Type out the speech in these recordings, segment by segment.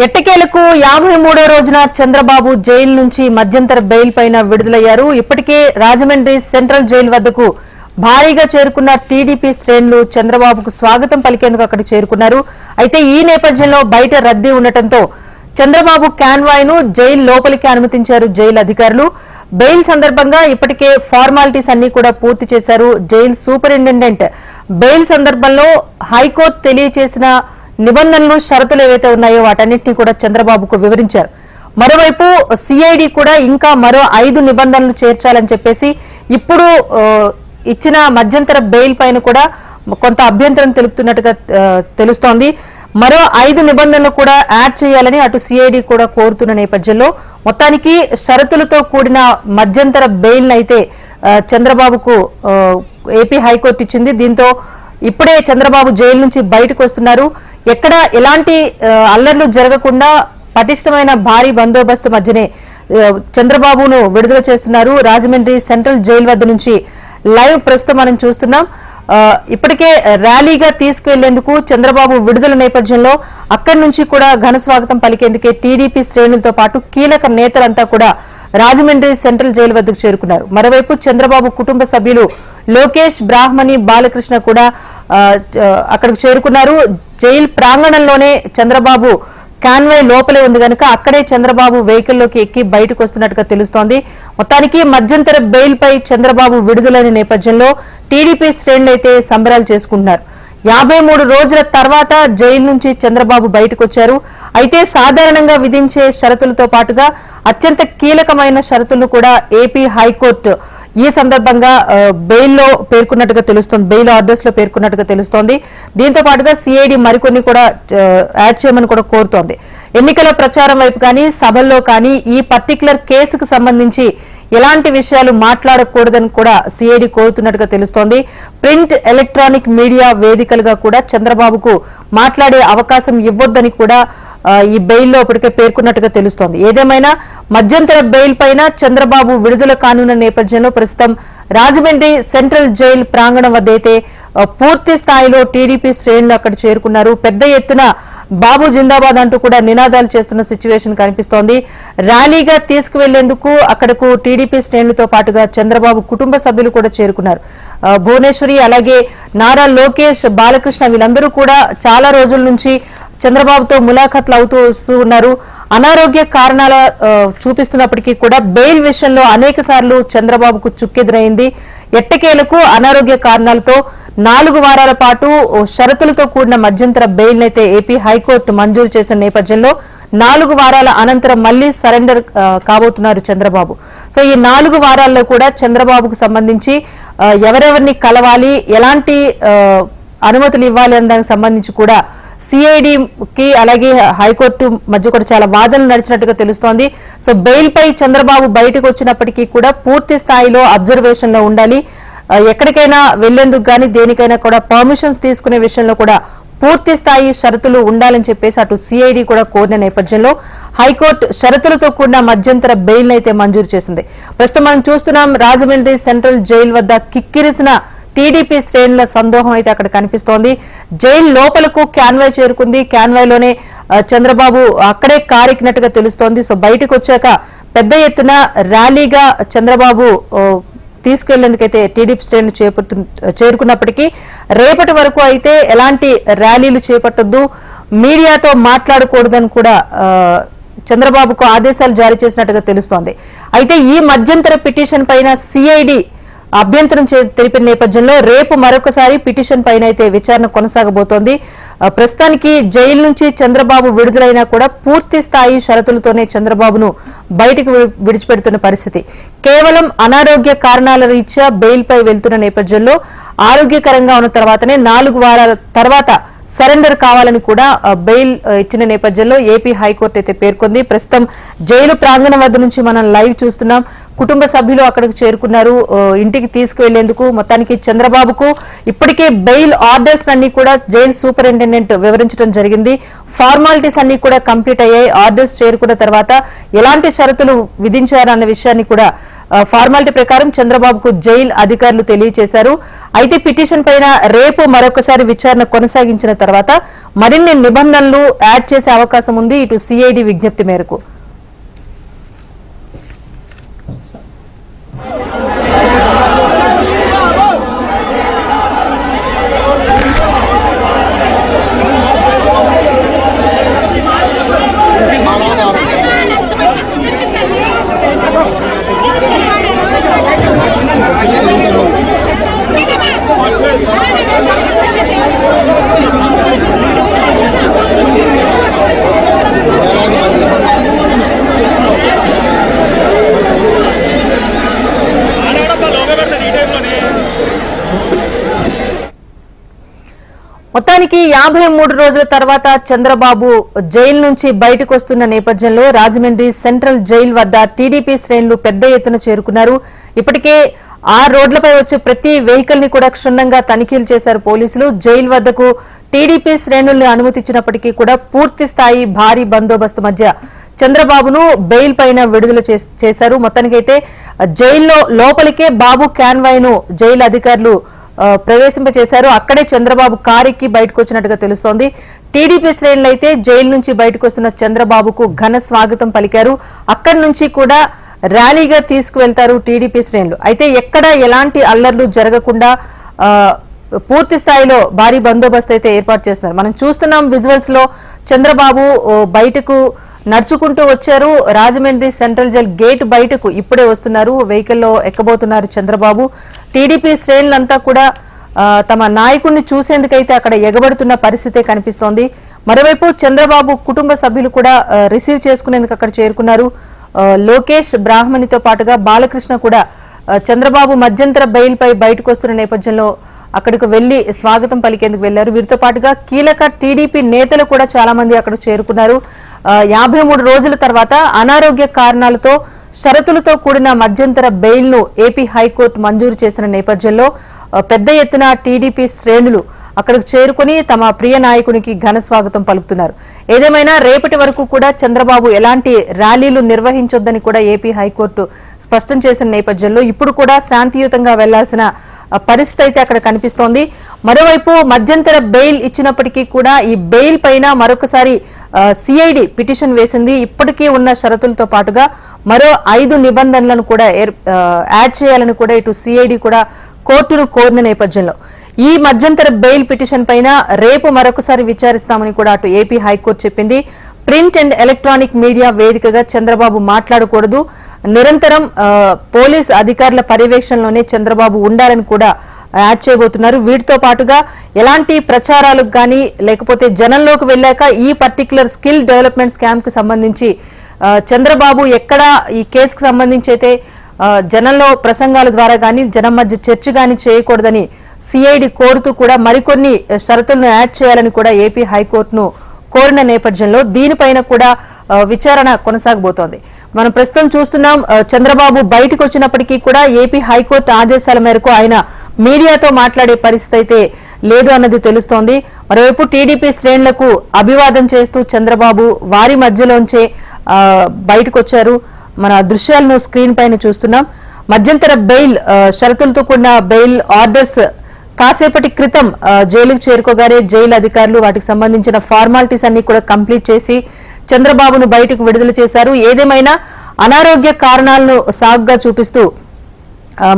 ఎట్టకేలకు 53వ రోజున చంద్రబాబు జైలు నుంచి మధ్యంతర బెయిల్ పైన విడుదలయ్యారు. ఇప్పటికే రాజమండ్రి సెంట్రల్ జైలు వద్దకు భారీగా చేరుకున్న టీడీపీ శ్రేణులు చంద్రబాబుకు స్వాగతం పలికేందుకు అక్కడ చేరుకున్నారు. అయితే ఈ నేపథ్యంలో బయట రద్దీ ఉండటంతో చంద్రబాబు కాన్వాయ్ను జైలు లోపలికి అనుమతించారు జైలు అధికారులు. బెయిల్ సందర్భంగా ఇప్పటికే ఫార్మాలిటీస్ అన్ని కూడా పూర్తి చేశారు జైలు సూపరింటెండెంట్. బెయిల్ సందర్భంలో హైకోర్టు తెలియజేసిన నిబంధనలు షరతులు ఏవైతే ఉన్నాయో వాటన్నింటినీ కూడా చంద్రబాబుకు వివరించారు. మరోవైపు సిఐడి కూడా ఇంకా మరో 5 నిబంధనలు చేర్చాలని చెప్పేసి ఇప్పుడు ఇచ్చిన మధ్యంతర బెయిల్ పైన కూడా కొంత అభ్యంతరం తెలుపుతున్నట్టుగా తెలుస్తోంది. మరో 5 నిబంధనలు కూడా యాడ్ చేయాలని అటు సిఐడి కూడా కోరుతున్న నేపథ్యంలో మొత్తానికి షరతులతో కూడిన మధ్యంతర బెయిల్ అయితే చంద్రబాబుకు ఏపీ హైకోర్టు ఇచ్చింది. దీంతో ఇప్పుడే చంద్రబాబు జైలు నుంచి బయటకు వస్తున్నారు. ఎక్కడ ఎలాంటి అల్లర్లు జరగకుండా పటిష్టమైన భారీ బందోబస్తు మధ్యనే చంద్రబాబును విడుదల చేస్తున్నారు. రాజమండ్రి సెంట్రల్ జైలు వద్ద నుంచి లైవ్ ప్రస్తుతం మనం చూస్తున్నాం. ఇప్పటికే ర్యాలీగా తీసుకువెళ్లేందుకు చంద్రబాబు విడుదల నేపథ్యంలో అక్కడి నుంచి కూడా ఘన స్వాగతం పలికేందుకే టీడీపీ శ్రేణులతో పాటు కీలక నేతలంతా కూడా రాజమండ్రి సెంట్రల్ జైలు వద్దకు చేరుకున్నారు. మరోవైపు చంద్రబాబు కుటుంబ సభ్యులు లోకేష్, బ్రాహ్మణి, బాలకృష్ణ కూడా అక్కడికి చేరుకున్నారు. జైలు ప్రాంగణంలోనే చంద్రబాబు కాన్వాయ్ లోపలే ఉంది కనుక అక్కడే చంద్రబాబు వెహికల్లోకి ఎక్కి బయటకు వస్తున్నట్టుగా తెలుస్తోంది. మొత్తానికి మధ్యంతర బెయిల్ పై చంద్రబాబు విడుదలైన నేపథ్యంలో టీడీపీ శ్రేణులు అయితే సంబరాలు చేసుకుంటున్నారు. 53 రోజుల తర్వాత జైలు నుంచి చంద్రబాబు బయటకు వచ్చారు. అయితే సాధారణంగా విధించే షరతులతో పాటుగా అత్యంత కీలకమైన షరతులను కూడా ఏపీ హైకోర్టు ఈ సందర్భంగా బెయిల్లో పేర్కొన్నట్టుగా తెలుస్తోంది, బెయిల్ ఆర్డర్స్ లో పేర్కొన్నట్టుగా తెలుస్తోంది. దీంతో పాటుగా సిఐడి మరికొన్ని కూడా యాడ్ చేయమని కూడా కోరుతోంది. ఎన్నికల ప్రచారం వైపు కానీ సభల్లో కానీ ఈ పర్టికులర్ కేసుకు సంబంధించి ఎలాంటి విషయాలు మాట్లాడకూడదని కూడా సిఐడి కోరుతున్నట్టుగా తెలుస్తోంది. ప్రింట్, ఎలక్ట్రానిక్ మీడియా వేదికలుగా కూడా చంద్రబాబుకు మాట్లాడే అవకాశం ఇవ్వొద్దని కూడా ఈ బెయిల్లో ఇప్పటికే పేర్కొన్నట్టుగా తెలుస్తోంది. ఏదేమైనా మధ్యంతర బెయిల్ పైన చంద్రబాబు విడుదల కానున్న నేపథ్యంలో ప్రస్తుతం రాజమండ్రి సెంట్రల్ జైలు ప్రాంగణం వద్ద అయితే పూర్తి స్థాయిలో టీడీపీ శ్రేణులు అక్కడ చేరుకున్నారు. పెద్ద ఎత్తున బాబు జిందాబాద్ అంటూ కూడా నినాదాలు చేస్తున్న సిచ్యువేషన్ కనిపిస్తోంది. ర్యాలీగా తీసుకువెళ్లేందుకు అక్కడకు టీడీపీ శ్రేణులతో పాటుగా చంద్రబాబు కుటుంబ సభ్యులు కూడా చేరుకున్నారు. భువనేశ్వరి, అలాగే నారా లోకేష్, బాలకృష్ణ వీళ్ళందరూ కూడా చాలా రోజుల నుంచి చంద్రబాబుతో ములాఖాత్లు అవుతూ వస్తూ ఉన్నారు. అనారోగ్య కారణాల చూపిస్తున్నప్పటికీ కూడా బెయిల్ విషయంలో అనేక సార్లు చంద్రబాబుకు చుక్కెదురైంది. ఎట్టకేలకు అనారోగ్య కారణాలతో 4 వారాల పాటు షరతులతో కూడిన మధ్యంతర బెయిల్ అయితే ఏపీ హైకోర్టు మంజూరు చేసిన నేపథ్యంలో 4 వారాల అనంతరం మళ్లీ సరెండర్ కాబోతున్నారు చంద్రబాబు. సో ఈ 4 వారాల్లో కూడా చంద్రబాబుకు సంబంధించి ఎవరెవరిని కలవాలి, ఎలాంటి అనుమతులు ఇవ్వాలి అనే దానికి సంబంధించి కూడా సిఐడికి అలాగే హైకోర్టు మధ్య కూడా చాలా వాదనలు నడిచినట్టుగా తెలుస్తోంది. సో బెయిల్ పై చంద్రబాబు బయటకు వచ్చినప్పటికీ కూడా పూర్తి స్థాయిలో అబ్జర్వేషన్ లో ఉండాలి. ఎక్కడికైనా వెళ్లేందుకు గానీ దేనికైనా కూడా పర్మిషన్స్ తీసుకునే విషయంలో కూడా పూర్తి స్థాయి షరతులు ఉండాలని చెప్పేసి అటు సిఐడి కూడా కోరిన నేపథ్యంలో హైకోర్టు షరతులతో కూడిన మధ్యంతర బెయిల్ అయితే మంజూరు చేసింది. ప్రస్తుతం మనం చూస్తున్నాం రాజమండ్రి సెంట్రల్ జైలు వద్ద కిక్కిరిసిన టీడీపీ శ్రేణుల సందోహం అయితే అక్కడ కనిపిస్తోంది. జైలు లోపలకు కాన్వాయ్ చేరుకుంది. కాన్వాయ్లోనే చంద్రబాబు అక్కడే కారెక్కినట్టుగా తెలుస్తోంది. సో బయటకు వచ్చాక పెద్ద ఎత్తున ర్యాలీగా చంద్రబాబు తీసుకెళ్లేందుకైతే టీడీపీ శ్రేణులు చేరుకున్నప్పటికీ రేపటి వరకు అయితే ఎలాంటి ర్యాలీలు చేపట్టొద్దు, మీడియాతో మాట్లాడకూడదని కూడా చంద్రబాబుకు ఆదేశాలు జారీ చేసినట్టుగా తెలుస్తోంది. అయితే ఈ మధ్యంతర పిటిషన్ పైన సిఐడి అభ్యంతరం తెలిపిన నేపథ్యంలో రేపు మరొకసారి పిటిషన్ పైన అయితే విచారణ కొనసాగబోతోంది. ప్రస్తుతానికి జైలు నుంచి చంద్రబాబు విడుదలైనా కూడా పూర్తి స్థాయి షరతులతోనే చంద్రబాబును బయటకు విడిచిపెడుతున్న పరిస్థితి. కేవలం అనారోగ్య కారణాల రీత్యా బెయిల్ పై వెళ్తున్న నేపథ్యంలో ఆరోగ్యకరంగా ఉన్న తర్వాతనే 4 వారాల తర్వాత సరెండర్ కావాలని కూడా బెయిల్ ఇచ్చిన నేపథ్యంలో ఏపీ హైకోర్టు అయితే పేర్కొంది. ప్రస్తుతం జైలు ప్రాంగణం వద్ద నుంచి మనం లైవ్ చూస్తున్నాం. కుటుంబ సభ్యులు అక్కడికి చేరుకున్నారు ఇంటికి తీసుకువెళ్లేందుకు. మొత్తానికి చంద్రబాబుకు ఇప్పటికే బెయిల్ ఆర్డర్స్ అన్ని కూడా జైలు సూపరింటెండెంట్ వివరించడం జరిగింది. ఫార్మాలిటీస్ అన్ని కూడా కంప్లీట్ అయ్యాయి. ఆర్డర్స్ చేరుకున్న తర్వాత ఎలాంటి షరతులు విధించారన్న విషయాన్ని కూడా ఫార్మాలిటీ ప్రకారం చంద్రబాబుకు జైలు అధికారులు తెలియజేశారు. అయితే పిటిషన్ పైన రేపు మరొకసారి విచారణ కొనసాగించిన తర్వాత మరిన్ని నిబంధనలు యాడ్ చేసే అవకాశం ఉంది ఇటు సిఐడి విజ్ఞప్తి మేరకు. మొత్తానికి 53 రోజుల తర్వాత చంద్రబాబు జైలు నుంచి బయటకు వస్తున్న నేపథ్యంలో రాజమండ్రి సెంట్రల్ జైలు వద్ద టీడీపీ శ్రేణులు పెద్ద ఎత్తున చేరుకున్నారు. ఇప్పటికే ఆ రోడ్లపై వచ్చే ప్రతి వెహికల్ ని కూడా క్షుణ్ణంగా తనిఖీలు చేశారు పోలీసులు. జైలు వద్దకు టీడీపీ శ్రేణుల్ని అనుమతించినప్పటికీ కూడా పూర్తి స్థాయి భారీ బందోబస్తు మధ్య చంద్రబాబును బెయిల్ పైన విడుదల చేశారు. మొత్తానికైతే జైల్లో లోపలికే బాబు కాన్వాయ్ను జైలు అధికారులు ప్రవేశింపచేశారు. అక్కడే చంద్రబాబు కారెక్కి బయటకు వచ్చినట్టుగా తెలుస్తోంది. టీడీపీ శ్రేణులు అయితే జైలు నుంచి బయటకు వస్తున్న చంద్రబాబుకు ఘన స్వాగతం పలికారు. అక్కడి నుంచి కూడా ర్యాలీగా తీసుకువెళ్తారు టీడీపీ శ్రేణులు. అయితే ఎక్కడ ఎలాంటి అల్లర్లు జరగకుండా పూర్తి స్థాయిలో భారీ బందోబస్తు అయితే ఏర్పాటు చేస్తున్నారు. మనం చూస్తున్నాం విజువల్స్ లో చంద్రబాబు బయటకు నడుచుకుంటూ వచ్చారు. రాజమండ్రి సెంట్రల్ జైల్ గేట్ బయటకు ఇప్పుడే వస్తున్నారు. వెహికల్లో ఎక్కబోతున్నారు చంద్రబాబు. టీడీపీ శ్రేణులంతా కూడా తమ నాయకుడిని చూసేందుకైతే అక్కడ ఎగబడుతున్న పరిస్థితే కనిపిస్తోంది. మరోవైపు చంద్రబాబు కుటుంబ సభ్యులు కూడా రిసీవ్ చేసుకునేందుకు అక్కడ చేరుకున్నారు. లోకేష్ బ్రాహ్మణితో పాటుగా బాలకృష్ణ కూడా చంద్రబాబు మధ్యంతర బెయిల్ పై బయటకు వస్తున్న నేపథ్యంలో అక్కడికి వెళ్లి స్వాగతం పలికేందుకు వెళ్లారు. వీరితో పాటుగా కీలక టీడీపీ నేతలు కూడా చాలా మంది అక్కడ చేరుకున్నారు. 53 రోజుల తర్వాత అనారోగ్య కారణాలతో షరతులతో కూడిన మధ్యంతర బెయిల్ ను ఏపీ హైకోర్టు మంజూరు చేసిన నేపథ్యంలో పెద్ద ఎత్తున టీడీపీ శ్రేణులు అక్కడికి చేరుకుని తమ ప్రియ నాయకునికి ఘన స్వాగతం పలుకుతున్నారు. ఏదేమైనా రేపటి వరకు కూడా చంద్రబాబు ఎలాంటి ర్యాలీలు నిర్వహించొద్దని కూడా ఏపీ హైకోర్టు స్పష్టం చేసిన నేపథ్యంలో ఇప్పుడు కూడా శాంతియుతంగా వెళ్లాల్సిన పరిస్థితి అయితే అక్కడ కనిపిస్తోంది. మరోవైపు మధ్యంతర బెయిల్ ఇచ్చినప్పటికీ కూడా ఈ బెయిల్ పైన మరొకసారి సిఐడి పిటిషన్ వేసింది. ఇప్పటికీ ఉన్న షరతులతో పాటుగా మరో 5 నిబంధనలను కూడా యాడ్ చేయాలని కూడా ఇటు సిఐడి కూడా కోర్టును కోరిన నేపథ్యంలో ఈ మధ్యంతర బెయిల్ పిటిషన్ పైన రేపు మరొకసారి విచారిస్తామని కూడా అటు ఏపీ హైకోర్టు చెప్పింది. ప్రింట్ అండ్ ఎలక్ట్రానిక్ మీడియా వేదికగా చంద్రబాబు మాట్లాడకూడదు, నిరంతరం పోలీస్ అధికారుల పర్యవేక్షణలోనే చంద్రబాబు ఉండాలని కూడా యాడ్ చేయబోతున్నారు. వీటితో పాటుగా ఎలాంటి ప్రచారాలకు కానీ లేకపోతే జనంలోకి వెళ్ళాక ఈ పర్టికులర్ స్కిల్ డెవలప్మెంట్ స్కామ్ కి సంబంధించి చంద్రబాబు ఎక్కడ ఈ కేసుకు సంబంధించి అయితే జనంలో ప్రసంగాల ద్వారా కానీ జనం మధ్య చర్చ కానీ చేయకూడదని సిఐడి కోరుతూ కూడా మరికొన్ని షరతులను యాడ్ చేయాలని కూడా ఏపీ హైకోర్టును కోరిన నేపథ్యంలో దీనిపైన కూడా విచారణ కొనసాగబోతోంది. మనం ప్రస్తుతం చూస్తున్నాం చంద్రబాబు బయటకు వచ్చినప్పటికీ కూడా ఏపీ హైకోర్టు ఆదేశాల మేరకు ఆయన మీడియాతో మాట్లాడే పరిస్థితి అయితే లేదు అన్నది తెలుస్తోంది. మరోవైపు టీడీపీ శ్రేణులకు అభివాదం చేస్తూ చంద్రబాబు వారి మధ్యలోంచే బయటకు వచ్చారు. మన దృశ్యాలను స్క్రీన్ పైన చూస్తున్నాం. మధ్యంతర బెయిల్ షరతులతో కూడిన బెయిల్ ఆర్డర్స్ కాసేపటి క్రితం జైలుకు చేరుకోగానే జైలు అధికారులు వాటికి సంబంధించిన ఫార్మాలిటీస్ అన్ని కూడా కంప్లీట్ చేసి చంద్రబాబును బయటకు విడుదల చేశారు. ఏదేమైనా అనారోగ్య కారణాలను సాగుగా చూపిస్తూ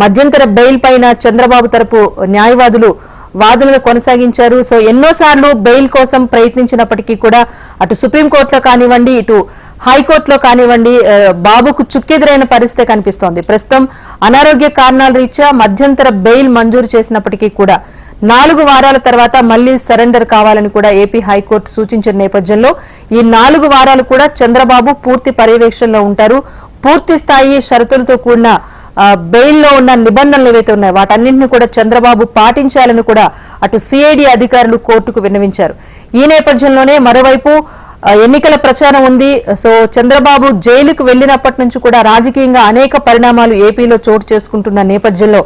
మధ్యంతర బెయిల్ పైన చంద్రబాబు తరపు న్యాయవాదులు వాదనలు కొనసాగించారు. సో ఎన్నోసార్లు బెయిల్ కోసం ప్రయత్నించినప్పటికీ కూడా అటు సుప్రీంకోర్టులో కానివ్వండి ఇటు హైకోర్టులో కానివ్వండి బాబుకు చుక్కెదురైన పరిస్థితి కనిపిస్తోంది. ప్రస్తుతం అనారోగ్య కారణాల రీత్యా మధ్యంతర బెయిల్ మంజూరు చేసినప్పటికీ కూడా 4 వారాల తర్వాత మళ్లీ సరెండర్ కావాలని కూడా ఏపీ హైకోర్టు సూచించిన నేపథ్యంలో ఈ 4 వారాలు కూడా చంద్రబాబు పూర్తి పర్యవేక్షణలో ఉంటారు. పూర్తి స్థాయి షరతులతో కూడిన బెయిల్లో ఉన్న నిబంధనలు ఏవైతే ఉన్నాయో వాటన్నింటినీ కూడా చంద్రబాబు పాటించాలని కూడా అటు సిఐడి అధికారులు కోర్టుకు విన్నవించారు. ఈ నేపథ్యంలోనే మరోవైపు ఎన్నికల ప్రచారం ఉంది. సో చంద్రబాబు జైలుకు వెళ్లినప్పటి నుంచి కూడా రాజకీయంగా అనేక పరిణామాలు ఏపీలో చోటు చేసుకుంటున్న నేపథ్యంలో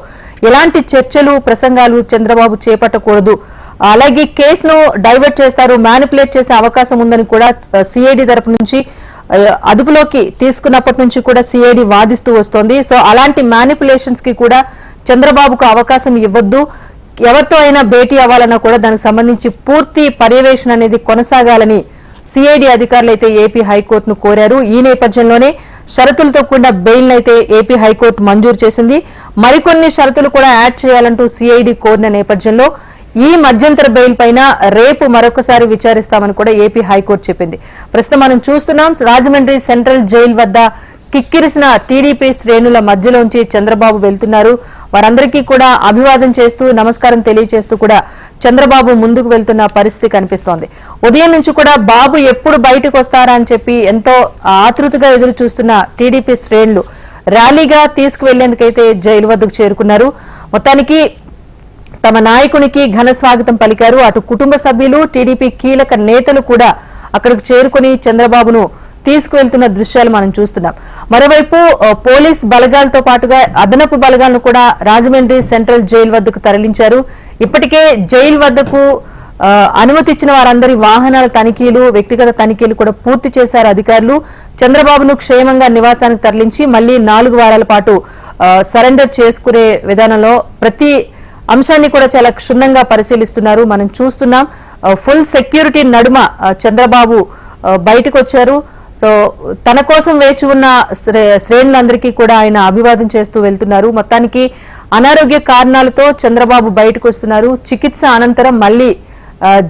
ఎలాంటి చర్చలు ప్రసంగాలు చంద్రబాబు చేపట్టకూడదు, అలాగే కేసును డైవర్ట్ చేస్తారు, మ్యానిపులేట్ చేసే అవకాశం ఉందని కూడా సిఐడి తరపు నుంచి అదుపులోకి తీసుకున్నప్పటి నుంచి కూడా సిఐడి వాదిస్తూ వస్తోంది. సో అలాంటి మ్యానిపులేషన్స్ కి కూడా చంద్రబాబుకు అవకాశం ఇవ్వద్దు, ఎవరితో అయినా భేటీ అవ్వాలన్నా కూడా దానికి సంబంధించి పూర్తి పర్యవేక్షణ అనేది కొనసాగాలని సిఐడి అధికారులు అయితే ఏపీ హైకోర్టును కోరారు. ఈ నేపథ్యంలోనే షరతులతో కూడిన బెయిల్ అయితే ఏపీ హైకోర్టు మంజూరు చేసింది. మరికొన్ని షరతులు కూడా యాడ్ చేయాలంటూ సిఐడి కోరిన నేపథ్యంలో ఈ మధ్యంతర బెయిల్ పైన రేపు మరొకసారి విచారిస్తామని కూడా ఏపీ హైకోర్టు చెప్పింది. ప్రస్తుతం మనం చూస్తున్నాం, రాజమండ్రి సెంట్రల్ జైలు వద్ద కిక్కిరిసిన టీడీపీ శ్రేణుల మధ్యలోంచి చంద్రబాబు వెళ్తున్నారు. వారందరికీ కూడా అభివాదం చేస్తూ నమస్కారం తెలియజేస్తూ కూడా చంద్రబాబు ముందుకు వెళ్తున్న పరిస్థితి కనిపిస్తోంది. ఉదయం నుంచి కూడా బాబు ఎప్పుడు బయటకు వస్తారా అని చెప్పి ఎంతో ఆతృతగా ఎదురు చూస్తున్న టీడీపీ శ్రేణులు ర్యాలీగా తీసుకువెళ్లేందుకైతే జైలు వద్దకు చేరుకున్నారు. మొత్తానికి తమ నాయకునికి ఘన స్వాగతం పలికారు. అటు కుటుంబ సభ్యులు, టీడీపీ కీలక నేతలు కూడా అక్కడికి చేరుకుని చంద్రబాబును తీసుకువెళ్తున్న దృశ్యాలు మనం చూస్తున్నాం. మరోవైపు పోలీస్ బలగాలతో పాటుగా అదనపు బలగాలను కూడా రాజమండ్రి సెంట్రల్ జైలు వద్దకు తరలించారు. ఇప్పటికే జైలు వద్దకు అనుమతి ఇచ్చిన వారందరి వాహనాల తనిఖీలు, వ్యక్తిగత తనిఖీలు కూడా పూర్తి చేశారు అధికారులు. చంద్రబాబును క్షేమంగా నివాసానికి తరలించి మళ్లీ 4 వారాల పాటు సరెండర్ చేసుకునే విధానంలో ప్రతి అంశాన్ని కూడా చాలా క్షుణ్ణంగా పరిశీలిస్తున్నారు. మనం చూస్తున్నాం, ఫుల్ సెక్యూరిటీ నడుమ చంద్రబాబు బయటకు వచ్చారు. సో తన కోసం వేచి ఉన్న శ్రేణులందరికీ కూడా ఆయన అభివాదం చేస్తూ వెళ్తున్నారు. మొత్తానికి అనారోగ్య కారణాలతో చంద్రబాబు బయటకు వస్తున్నారు. చికిత్స అనంతరం మళ్లీ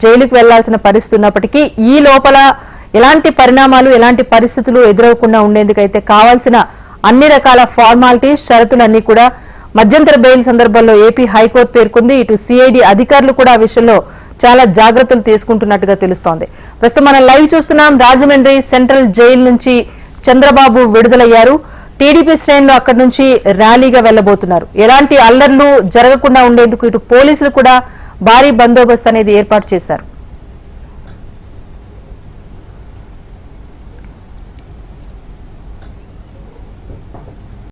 జైలుకు వెళ్లాల్సిన పరిస్థితి ఉన్నప్పటికీ ఈ లోపల ఎలాంటి పరిణామాలు, ఎలాంటి పరిస్థితులు ఎదురవకుండా ఉండేందుకైతే కావాల్సిన అన్ని రకాల ఫార్మాలిటీస్, షరతులన్నీ కూడా మధ్యంతర బెయిల్ సందర్భంలో ఏపీ హైకోర్టు పేర్కొంది. ఇటు సిఐడి అధికారులు కూడా ఆ విషయంలో చాలా జాగ్రత్తలు తీసుకుంటున్నట్టుగా తెలుస్తోంది. ప్రస్తుతం మనం లైవ్ చూస్తున్నాం, రాజమండ్రి సెంట్రల్ జైలు నుంచి చంద్రబాబు విడుదలయ్యారు. టీడీపీ శ్రేణులు అక్కడి నుంచి ర్యాలీగా వెళ్లబోతున్నారు. ఎలాంటి అల్లర్లు జరగకుండా ఉండేందుకు ఇటు పోలీసులు కూడా భారీ బందోబస్తు అనేది ఏర్పాటు చేశారు.